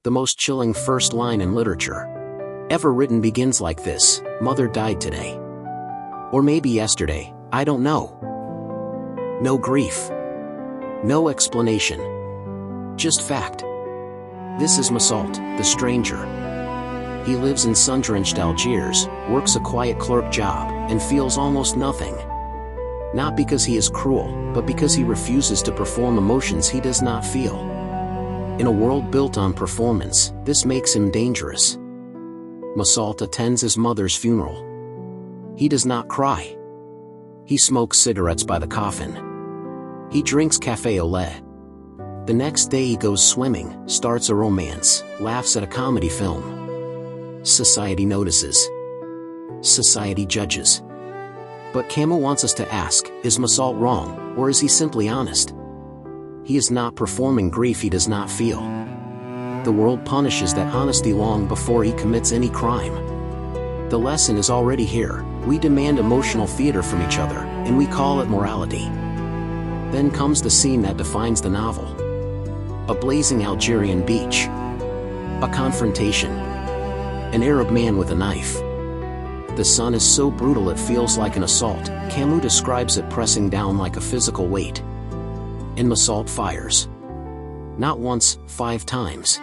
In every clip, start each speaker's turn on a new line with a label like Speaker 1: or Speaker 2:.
Speaker 1: The most chilling first line in literature ever written begins like this: "Mother died today." Or maybe yesterday, I don't know. No grief. No explanation. Just fact. This is Meursault, the stranger. He lives in sun-drenched Algiers, works a quiet clerk job, and feels almost nothing. Not because he is cruel, but because he refuses to perform emotions he does not feel. In a world built on performance, this makes him dangerous. Meursault attends his mother's funeral. He does not cry. He smokes cigarettes by the coffin. He drinks café au lait. The next day he goes swimming, starts a romance, laughs at a comedy film. Society notices. Society judges. But Camus wants us to ask, is Meursault wrong, or is he simply honest? He is not performing grief he does not feel. The world punishes that honesty long before he commits any crime. The lesson is already here. We demand emotional theater from each other, and we call it morality. Then comes the scene that defines the novel. A blazing Algerian beach. A confrontation. An Arab man with a knife. The sun is so brutal it feels like an assault. Camus describes it pressing down like a physical weight. And Meursault fires. Not once, 5 times.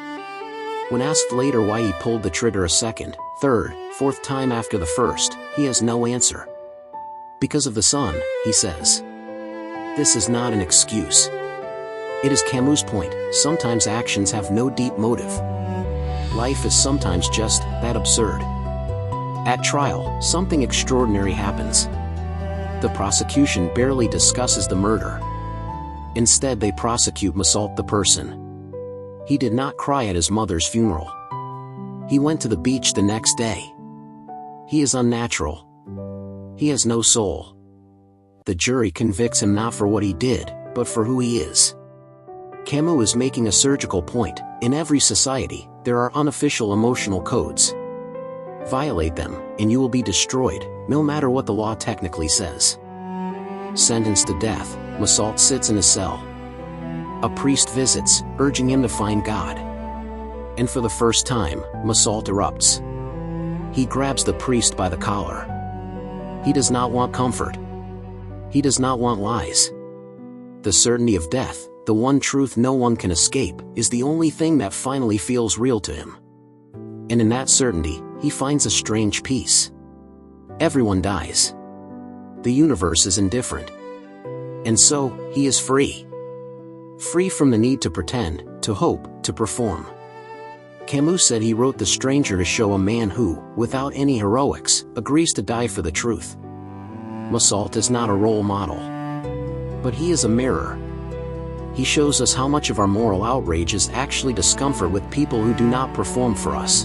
Speaker 1: When asked later why he pulled the trigger a second, third, fourth time after the first, he has no answer. Because of the sun, he says. This is not an excuse. It is Camus' point: sometimes actions have no deep motive. Life is sometimes just that absurd. At trial, something extraordinary happens. The prosecution barely discusses the murder. Instead, they prosecute Meursault the person. He did not cry at his mother's funeral. He went to the beach the next day. He is unnatural. He has no soul. The jury convicts him not for what he did, but for who he is. Camus is making a surgical point. In every society, there are unofficial emotional codes. Violate them, and you will be destroyed, no matter what the law technically says. Sentenced to death, Meursault sits in a cell. A priest visits, urging him to find God. And for the first time, Meursault erupts. He grabs the priest by the collar. He does not want comfort. He does not want lies. The certainty of death, the one truth no one can escape, is the only thing that finally feels real to him. And in that certainty, he finds a strange peace. Everyone dies. The universe is indifferent. And so, he is free. Free from the need to pretend, to hope, to perform. Camus said he wrote The Stranger to show a man who, without any heroics, agrees to die for the truth. Meursault is not a role model. But he is a mirror. He shows us how much of our moral outrage is actually discomfort with people who do not perform for us.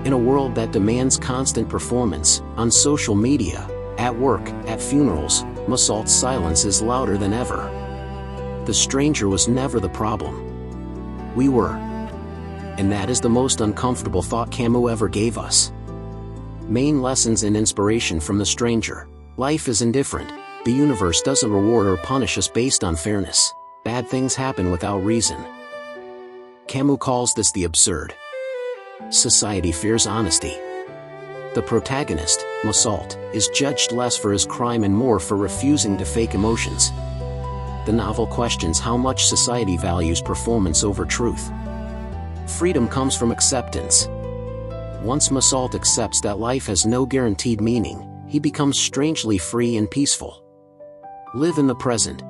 Speaker 1: In a world that demands constant performance, on social media, at work, at funerals, Meursault's silence is louder than ever. The stranger was never the problem. We were. And that is the most uncomfortable thought Camus ever gave us. Main lessons and inspiration from The Stranger. Life is indifferent. The universe doesn't reward or punish us based on fairness. Bad things happen without reason. Camus calls this the absurd. Society fears honesty. The protagonist, Meursault, is judged less for his crime and more for refusing to fake emotions. The novel questions how much society values performance over truth. Freedom comes from acceptance. Once Meursault accepts that life has no guaranteed meaning, he becomes strangely free and peaceful. Live in the present.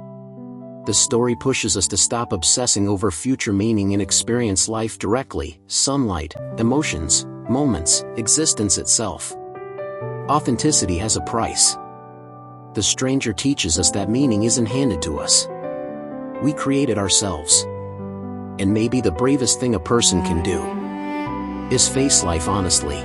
Speaker 1: The story pushes us to stop obsessing over future meaning and experience life directly: sunlight, emotions, moments, existence itself. Authenticity has a price. The Stranger teaches us that meaning isn't handed to us. We create it ourselves. And maybe the bravest thing a person can do is face life honestly.